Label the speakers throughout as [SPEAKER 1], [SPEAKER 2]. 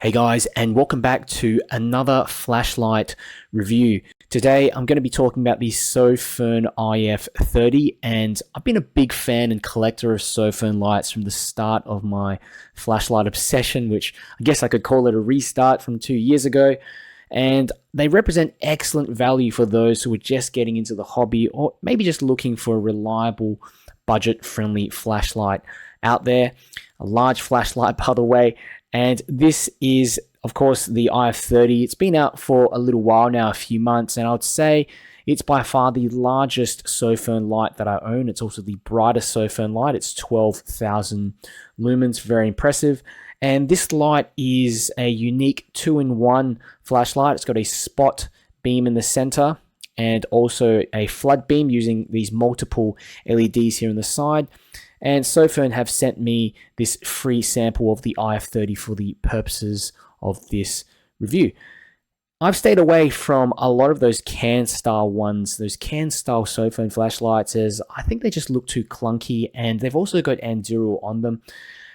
[SPEAKER 1] Hey guys, and welcome back to another flashlight review. Today I'm going to be talking about the Sofirn IF30, and I've been a big fan and collector of Sofirn lights from the start of my flashlight obsession, which I guess I could call it a restart from 2 years ago. And they represent excellent value for those who are just getting into the hobby or maybe just looking for a reliable, budget-friendly flashlight out there. A large flashlight, by the way. And this is, of course, the IF30. It's been out for a little while now, a few months, and I would say it's by far the largest Sofirn light that I own. It's also the brightest Sofirn light. It's 12,000 lumens, very impressive. And this light is a unique 2-in-1 flashlight. It's got a spot beam in the center and also a flood beam using these multiple LEDs here on the side. And Sofirn have sent me this free sample of the IF30 for the purposes of this review. I've stayed away from a lot of those can style ones, those can style Sofirn flashlights, as I think they just look too clunky, and they've also got Anduril on them.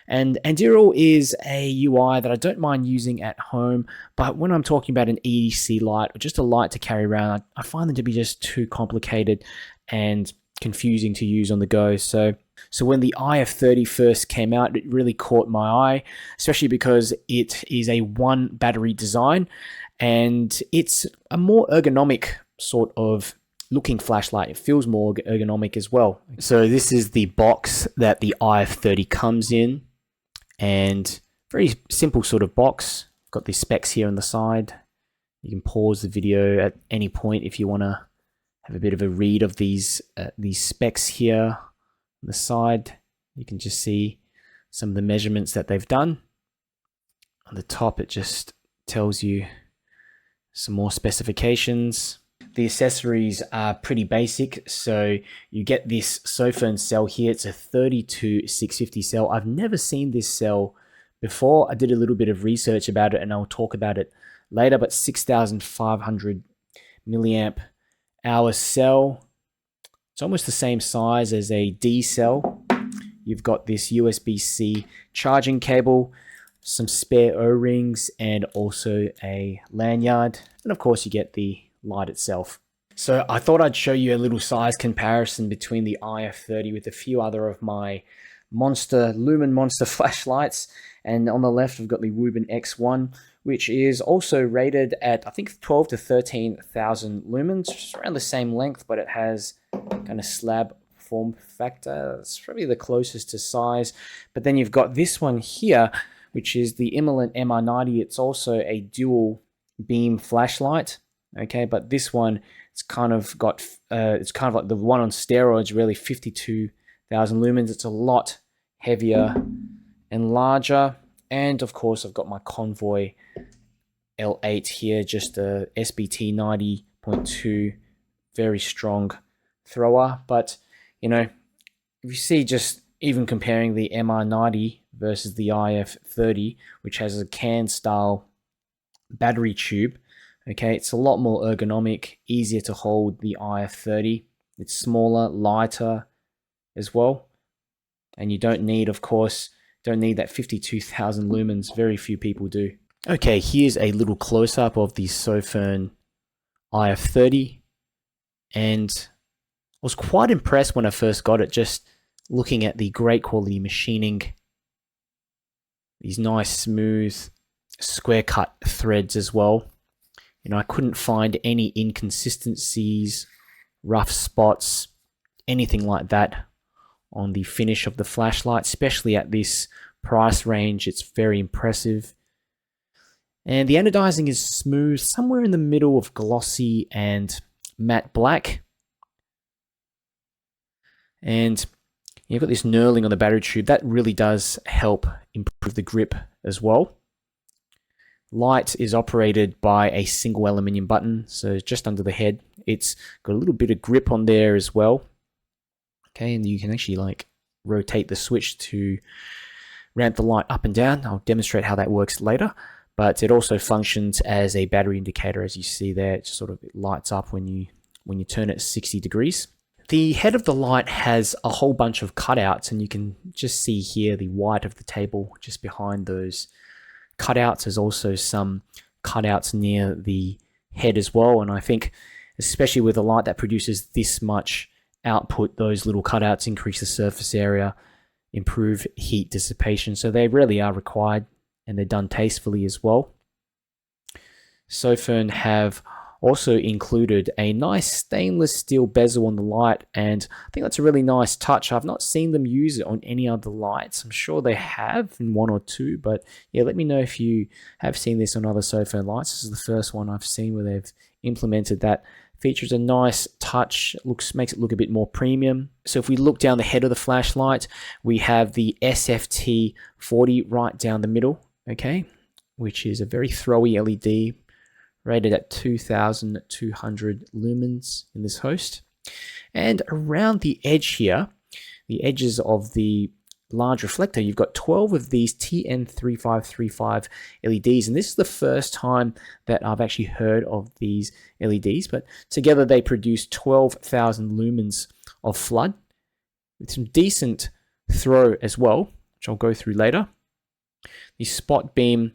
[SPEAKER 1] And Anduril is a UI that I don't mind using at home, but when I'm talking about an EDC light or just a light to carry around, I find them to be just too complicated and confusing to use on the go. So when the IF30 first came out, it really caught my eye, especially because it is a one battery design and it's a more ergonomic sort of looking flashlight. It feels more ergonomic as well. So this is the box that the IF30 comes in, and very simple sort of box. Got the specs here on the side. You can pause the video at any point if you want to have a bit of a read of these specs here on the side. You can just see some of the measurements that they've done. On the top, it just tells you some more specifications. The accessories are pretty basic. So you get this Sofirn cell here. It's a 32-650 cell. I've never seen this cell before. I did a little bit of research about it and I'll talk about it later, but 6,500 milliamp hour cell. It's almost the same size as a D cell. You've got this USB-C charging cable, some spare O-rings, and also a lanyard. And of course you get the light itself. So I thought I'd show you a little size comparison between the IF30 with a few other of my lumen monster flashlights. And on the left, we've got the Wuben X1, which is also rated at, I think, 12 to 13,000 lumens, just around the same length, but it has kind of slab form factor. It's probably the closest to size. But then you've got this one here, which is the Imalent MR90. It's also a dual beam flashlight. Okay, but this one, it's kind of like the one on steroids, really, 52,000 lumens. It's a lot heavier and larger. And of course, I've got my Convoy L8 here, just a SBT 90.2, very strong thrower. But, you know, if you see, just even comparing the MR90 versus the IF30, which has a can style battery tube, okay, it's a lot more ergonomic, easier to hold the IF30. It's smaller, lighter as well. And you don't need, of course, that 52,000 lumens. Very few people do. Okay, here's a little close-up of the Sofirn IF30. And I was quite impressed when I first got it, just looking at the great quality machining. These nice, smooth, square-cut threads as well. You know, I couldn't find any inconsistencies, rough spots, anything like that on the finish of the flashlight, especially at this price range. It's very impressive. And the anodizing is smooth, somewhere in the middle of glossy and matte black. And you've got this knurling on the battery tube. That really does help improve the grip as well. Light is operated by a single aluminium button, so just under the head. It's got a little bit of grip on there as well. Okay, and you can actually like rotate the switch to ramp the light up and down. I'll demonstrate how that works later. But it also functions as a battery indicator, as you see there. It just sort of lights up when you turn it 60 degrees. The head of the light has a whole bunch of cutouts, and you can just see here the white of the table just behind those cutouts. There's also some cutouts near the head as well, and I think especially with a light that produces this much output, those little cutouts increase the surface area, improve heat dissipation, so they really are required, and they're done tastefully as well. Sofirn have also included a nice stainless steel bezel on the light, and I think that's a really nice touch. I've not seen them use it on any other lights. I'm sure they have in one or two, but yeah, let me know if you have seen this on other Sofirn lights. This is the first one I've seen where they've implemented that. Features a nice touch, makes it look a bit more premium. So if we look down the head of the flashlight, we have the SFT40 right down the middle, okay, which is a very throwy LED, rated at 2,200 lumens in this host. And around the edge here, the edges of the large reflector, you've got 12 of these TN3535 LEDs, and this is the first time that I've actually heard of these LEDs, but together they produce 12,000 lumens of flood with some decent throw as well, which I'll go through later. The spot beam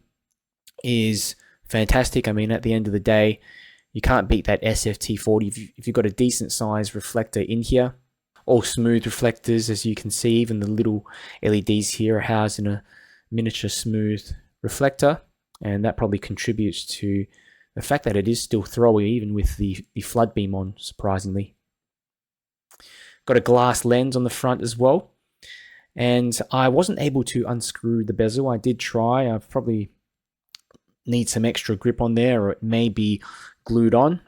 [SPEAKER 1] is fantastic. I mean, at the end of the day, you can't beat that SFT40 if you've got a decent size reflector in here. All smooth reflectors, as you can see. Even the little LEDs here are housed in a miniature smooth reflector, and that probably contributes to the fact that it is still throwy even with the flood beam on, surprisingly. Got a glass lens on the front as well, and I wasn't able to unscrew the bezel. I did try. I probably need some extra grip on there, or it may be glued on,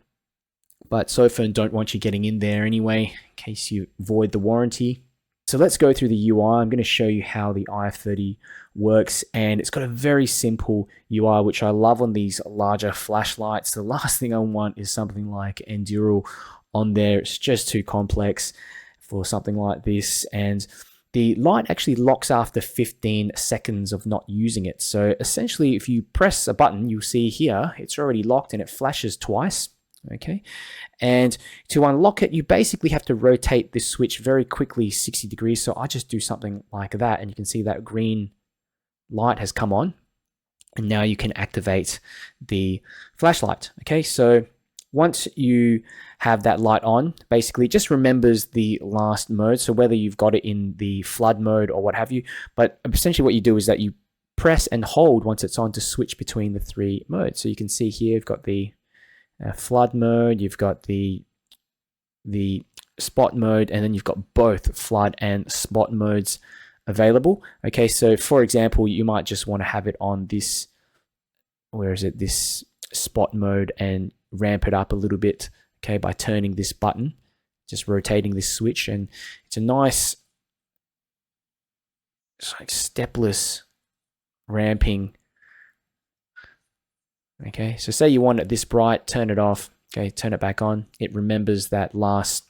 [SPEAKER 1] but Sofirn don't want you getting in there anyway in case you void the warranty. So let's go through the UI. I'm going to show you how the IF30 works, and it's got a very simple UI, which I love on these larger flashlights. The last thing I want is something like Anduril on there. It's just too complex for something like this, and the light actually locks after 15 seconds of not using it. So essentially, if you press a button, you'll see here, it's already locked and it flashes twice. Okay, and to unlock it, you basically have to rotate this switch very quickly 60 degrees. So I just do something like that, and you can see that green light has come on, and now you can activate the flashlight. Okay, so once you have that light on, basically it just remembers the last mode, so whether you've got it in the flood mode or what have you, but essentially what you do is that you press and hold once it's on to switch between the three modes. So you can see here you've got the flood mode, you've got the spot mode, and then you've got both flood and spot modes available. Okay, so for example, you might just want to have it on this, this spot mode, and ramp it up a little bit, okay, by turning this button, just rotating this switch, and it's a nice, it's like stepless ramping. Okay, so say you want it this bright, turn it off, okay, turn it back on. It remembers that last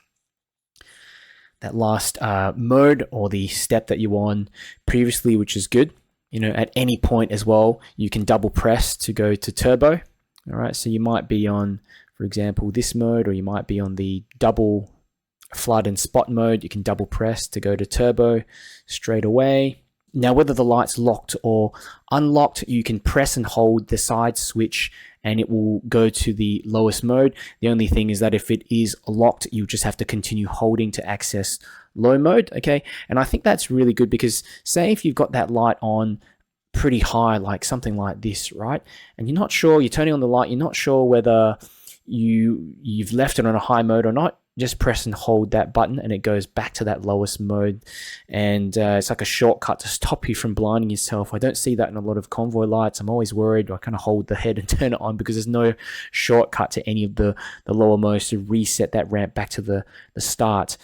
[SPEAKER 1] mode or the step that you were on previously, which is good. You know, at any point as well, you can double press to go to turbo. All right, so you might be on, for example, this mode, or you might be on the double flood and spot mode. You can double press to go to turbo straight away. Now, whether the light's locked or unlocked, you can press and hold the side switch and it will go to the lowest mode. The only thing is that if it is locked, you just have to continue holding to access low mode, okay? And I think that's really good because say if you've got that light on pretty high, like something like this, right? And you're not sure, you're turning on the light, you're not sure whether you've left it on a high mode or not, just press and hold that button and it goes back to that lowest mode, and it's like a shortcut to stop you from blinding yourself. I don't see that in a lot of convoy lights. I'm always worried. I kind of hold the head and turn it on because there's no shortcut to any of the lower modes to reset that ramp back to the start.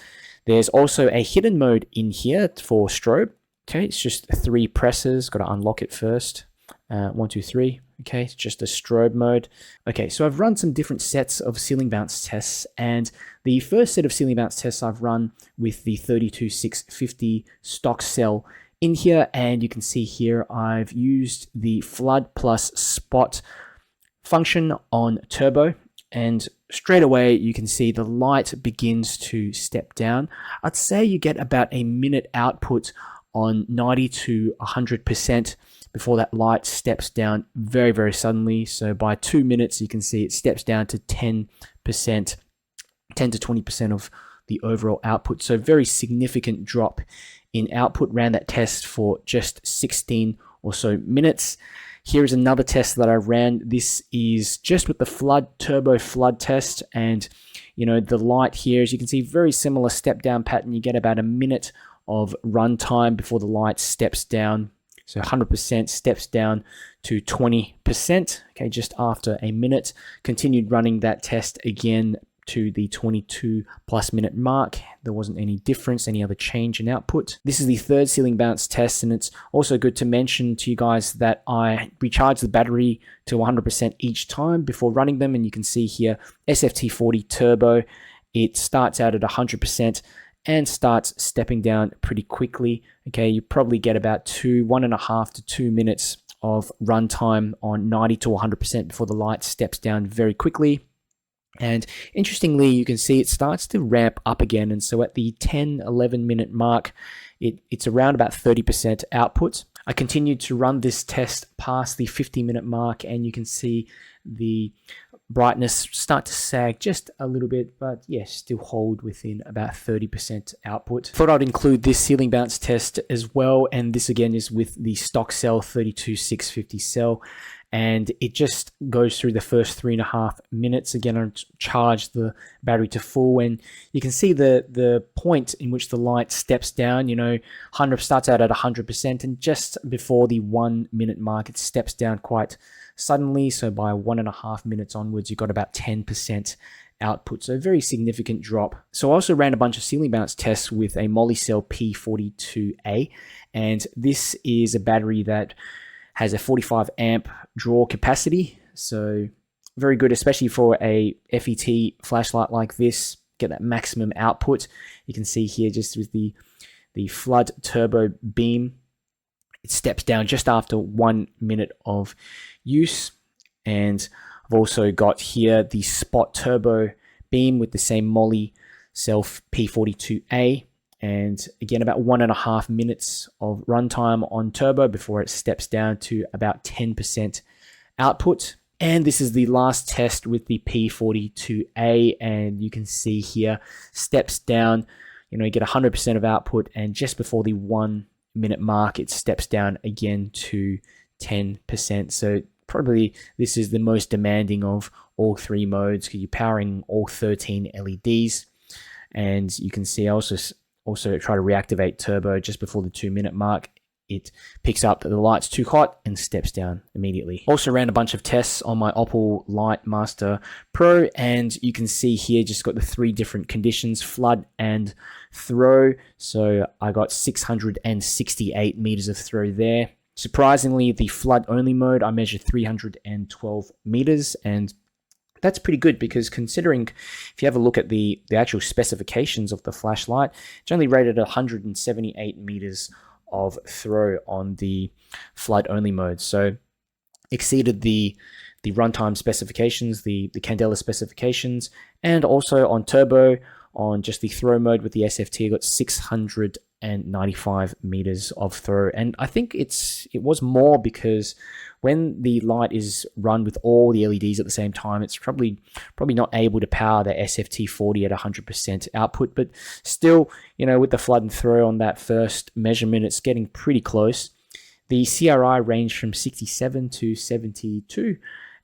[SPEAKER 1] There's also a hidden mode in here for strobe. Okay, it's just 3 presses. Got to unlock it first. 1, 2, 3. Okay, it's just a strobe mode. Okay, so I've run some different sets of ceiling bounce tests, and the first set of ceiling bounce tests I've run with the 32650 stock cell in here, and you can see here I've used the flood plus spot function on turbo, and straight away you can see the light begins to step down. I'd say you get about a minute output on 90 to 100%, before that light steps down very, very suddenly. So by 2 minutes, you can see it steps down to 10%, 10 to 20% of the overall output. So very significant drop in output. Ran that test for just 16 or so minutes. Here's another test that I ran. This is just with the turbo flood test. And the light here, as you can see, very similar step down pattern. You get about a minute of runtime before the light steps down. So 100% steps down to 20%, okay, just after a minute. Continued running that test again to the 22 plus minute mark. There wasn't any difference, any other change in output. This is the third ceiling bounce test, and it's also good to mention to you guys that I recharge the battery to 100% each time before running them. And you can see here, SFT40 Turbo, it starts out at 100% and starts stepping down pretty quickly. Okay, you probably get about 1.5 to 2 minutes of runtime on 90 to 100% before the light steps down very quickly. And interestingly, you can see it starts to ramp up again. And so at the 10-11 minute mark, it's around about 30% output. I continued to run this test past the 50-minute mark, and you can see the brightness start to sag just a little bit, but yes, still hold within about 30% output. Thought I'd include this ceiling bounce test as well, and this again is with the stock cell 32650 cell, and it just goes through the first 3.5 minutes. Again, I charge the battery to full, and you can see the point in which the light steps down. 100 starts out at 100%, and just before the 1 minute mark, it steps down quite suddenly. So by 1.5 minutes onwards, you've got about 10% output. So a very significant drop. So I also ran a bunch of ceiling bounce tests with a Molicel P42A, and this is a battery that has a 45 amp draw capacity. So very good, especially for a FET flashlight like this, get that maximum output. You can see here just with the flood turbo beam, it steps down just after 1 minute of use. And I've also got here the spot turbo beam with the same Molicel P42A, and again about 1.5 minutes of runtime on turbo before it steps down to about 10% output. And this is the last test with the P42A, and you can see here steps down, you get 100% of output, and just before the 1 minute mark it steps down again to 10%. So probably this is the most demanding of all three modes because you're powering all 13 LEDs. And you can see I also try to reactivate turbo just before the 2 minute mark. It picks up that the light's too hot and steps down immediately. Also ran a bunch of tests on my Opal Light Master Pro, and you can see here just got the 3 different conditions, flood and throw. So I got 668 meters of throw there. Surprisingly, the flood only mode, I measured 312 meters, and that's pretty good because considering if you have a look at the actual specifications of the flashlight, it's only rated 178 meters of throw on the flood only mode. So exceeded the runtime specifications, the Candela specifications, and also on turbo, on just the throw mode with the SFT, I got 695 meters of throw. And I think it was more because when the light is run with all the LEDs at the same time, it's probably not able to power the SFT40 at 100% output. But still, with the flood and throw on that first measurement, it's getting pretty close. The CRI ranged from 67 to 72,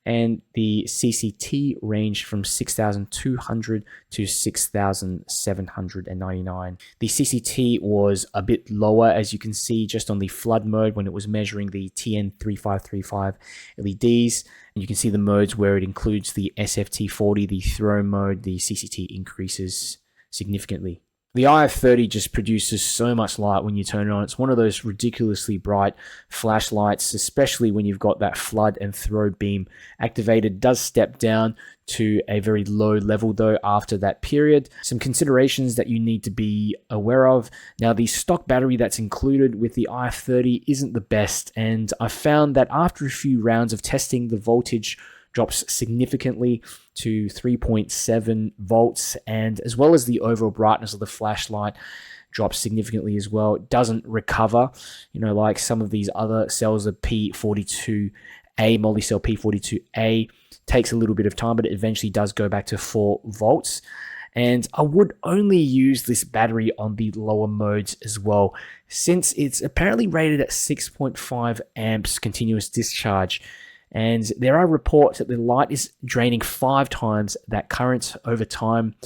[SPEAKER 1] and the CCT ranged from 6,200 to 6,799. The CCT was a bit lower, as you can see, just on the flood mode when it was measuring the TN3535 LEDs. And you can see the modes where it includes the SFT40, the throw mode, the CCT increases significantly. The IF30 just produces so much light when you turn it on. It's one of those ridiculously bright flashlights, especially when you've got that flood and throw beam activated. It does step down to a very low level though after that period. Some considerations that you need to be aware of. Now, the stock battery that's included with the IF30 isn't the best, and I found that after a few rounds of testing, the voltage drops significantly to 3.7 volts, and as well as the overall brightness of the flashlight drops significantly as well. It doesn't recover, like some of these other cells, the P42A, multi-cell P42A, takes a little bit of time, but it eventually does go back to 4 volts. And I would only use this battery on the lower modes as well, since it's apparently rated at 6.5 amps continuous discharge. And there are reports that the light is draining 5 times that current over time.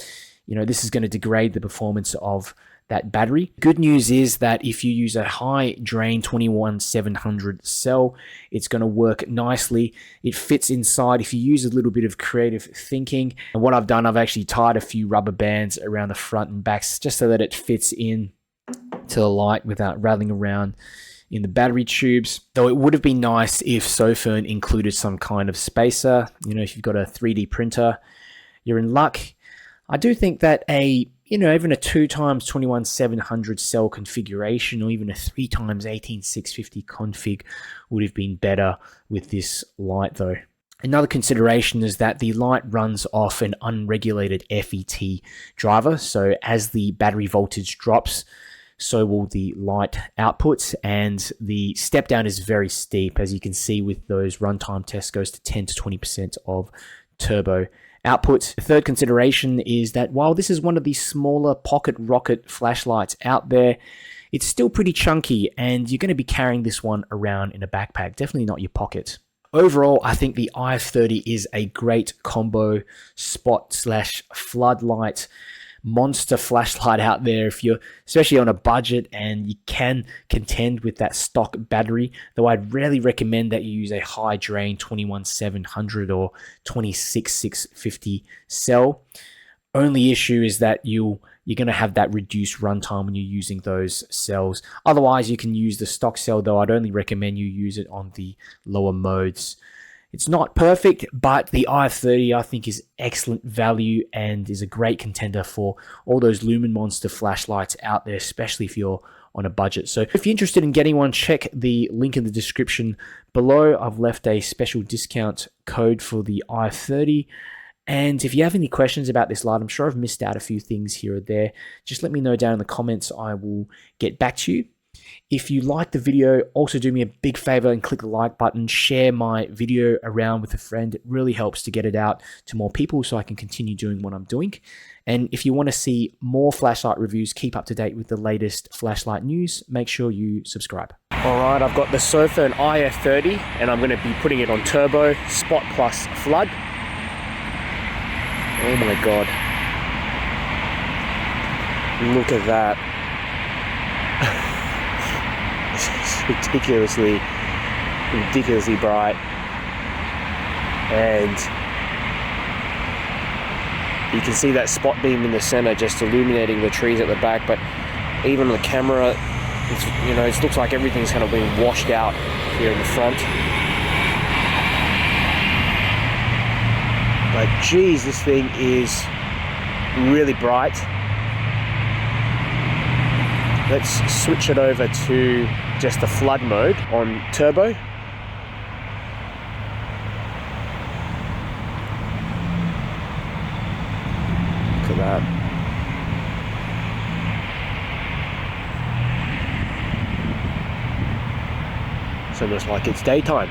[SPEAKER 1] This is going to degrade the performance of that battery. Good news is that if you use a high drain 21700 cell, it's going to work nicely. It fits inside if you use a little bit of creative thinking. And what I've done, I've actually tied a few rubber bands around the front and backs just so that it fits in to the light without rattling around in the battery tubes. Though it would have been nice if Sofirn included some kind of spacer. If you've got a 3D printer, you're in luck. I do think that even a 2x21700 cell configuration, or even a 3x18650 config would have been better with this light though. Another consideration is that the light runs off an unregulated FET driver. So as the battery voltage drops, so will the light output, and the step down is very steep. As you can see with those runtime tests, goes to 10 to 20% of turbo output. The third consideration is that while this is one of the smaller pocket rocket flashlights out there, it's still pretty chunky, and you're going to be carrying this one around in a backpack, definitely not your pocket. Overall, I think the IF30 is a great combo spot/floodlight monster flashlight out there if you're especially on a budget and you can contend with that stock battery, though I'd rarely recommend that you use a high drain 21700 or 26650 cell. Only issue is that you're going to have that reduced runtime when you're using those cells. Otherwise, you can use the stock cell, though I'd only recommend you use it on the lower modes. It's not perfect, but the IF30 I think is excellent value and is a great contender for all those Lumen Monster flashlights out there, especially if you're on a budget. So if you're interested in getting one, check the link in the description below. I've left a special discount code for the IF30. And if you have any questions about this light, I'm sure I've missed out a few things here or there, just let me know down in the comments. I will get back to you. If you like the video, also do me a big favor and click the like button, share my video around with a friend. It really helps to get it out to more people so I can continue doing what I'm doing. And if you want to see more flashlight reviews, keep up to date with the latest flashlight news, make sure you subscribe. All right, I've got the Sofirn IF30 and I'm going to be putting it on turbo, spot plus flood. Oh my God. Look at that. ridiculously bright, and you can see that spot beam in the center just illuminating the trees at the back. But even on the camera, it looks like everything's kind of being washed out here in the front. But geez, this thing is really bright. Let's switch it over to just the flood mode on turbo. Look at that. It's almost like it's daytime.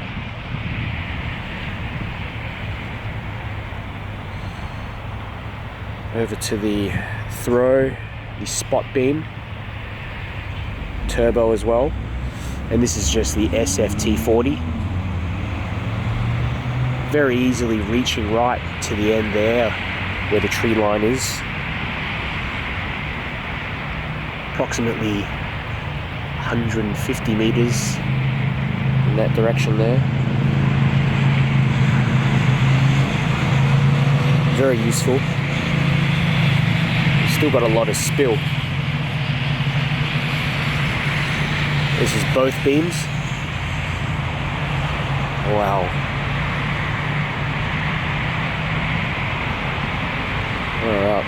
[SPEAKER 1] Over to the throw, the spot beam. Turbo as well, and this is just the SFT40. Very easily reaching right to the end there where the tree line is. Approximately 150 meters in that direction there. Very useful. Still got a lot of spill. This is both beams. Wow. Alright.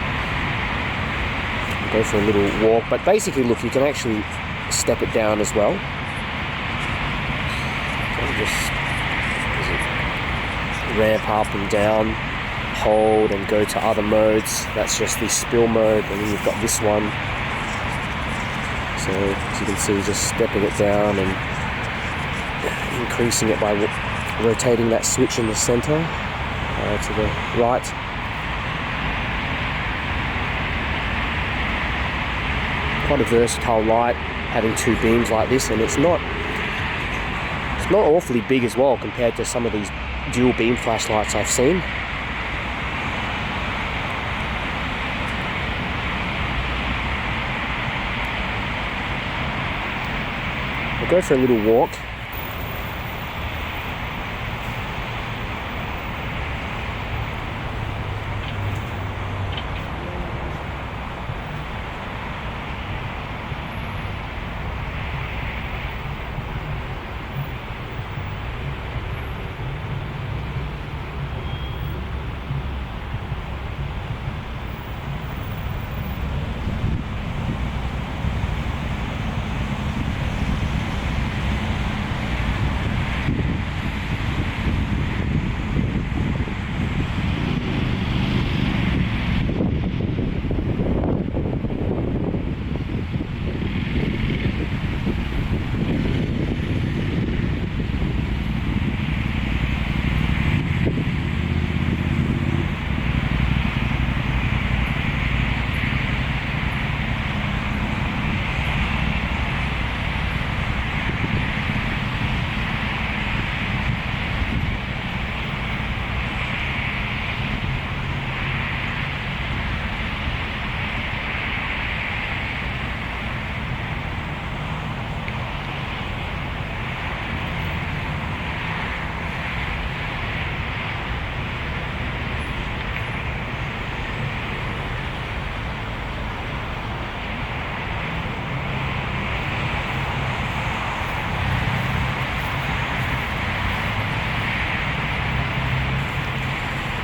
[SPEAKER 1] Go for a little walk, but basically look, you can actually step it down as well. So just ramp up and down, hold and go to other modes. That's just the spill mode, and then you've got this one.
[SPEAKER 2] So as you can see, just stepping it down and increasing it by rotating that switch in the center to the right. Quite a versatile light, having two beams like this, and it's not awfully big as well compared to some of these dual beam flashlights I've seen. I'll go for a little walk.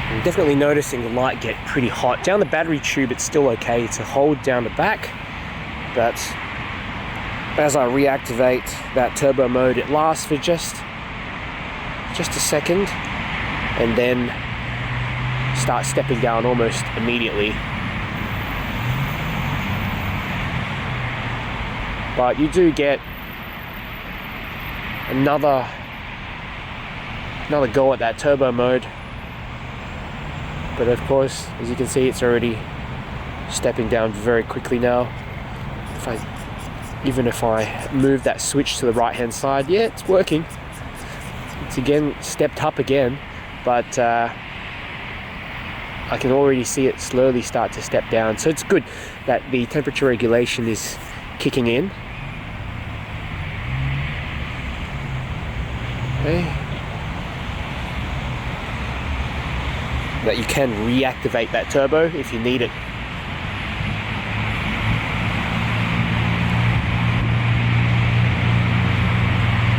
[SPEAKER 2] I'm definitely noticing the light get pretty hot. Down the battery tube it's still okay to hold down the back, but as I reactivate that turbo mode it lasts for just a second and then starts stepping down almost immediately. But you do get another go at that turbo mode. But of course, as you can see, it's already stepping down very quickly now. Even if I move that switch to the right hand side, yeah, it's working. It's again stepped up again, but I can already see it slowly start to step down. So it's good that the temperature regulation is kicking in. Okay. That you can reactivate that turbo if you need it.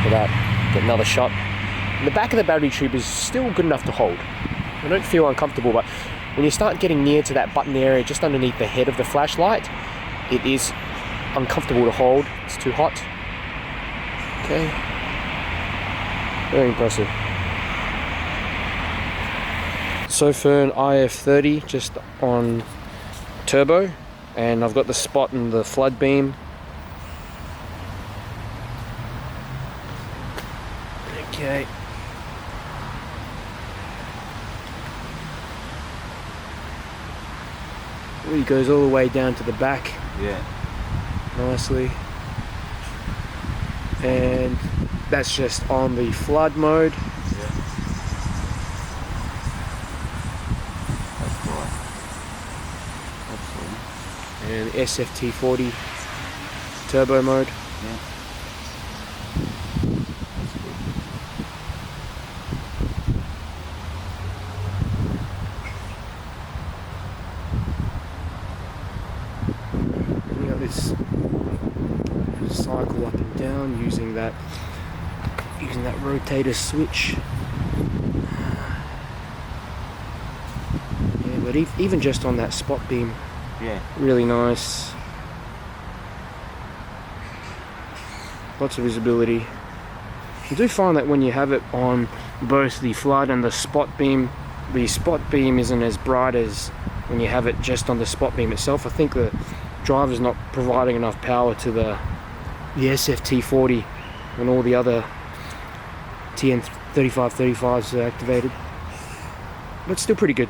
[SPEAKER 2] For that, get another shot. And the back of the battery tube is still good enough to hold. I don't feel uncomfortable, but when you start getting near to that button area just underneath the head of the flashlight, it is uncomfortable to hold. It's too hot. Okay. Very impressive. Sofirn IF30 just on turbo, and I've got the spot and the flood beam. Okay. Really goes all the way down to the back.
[SPEAKER 3] Yeah.
[SPEAKER 2] Nicely. And that's just on the flood mode. And SFT40 turbo mode.
[SPEAKER 3] Yeah.
[SPEAKER 2] You got this cycle up and down using that rotator switch. Yeah, but even just on that spot beam.
[SPEAKER 3] Yeah.
[SPEAKER 2] Really nice. Lots of visibility. You do find that when you have it on both the flood and the spot beam isn't as bright as when you have it just on the spot beam itself. I think the driver's not providing enough power to the SFT40 when all the other TN3535s are activated. But still pretty good.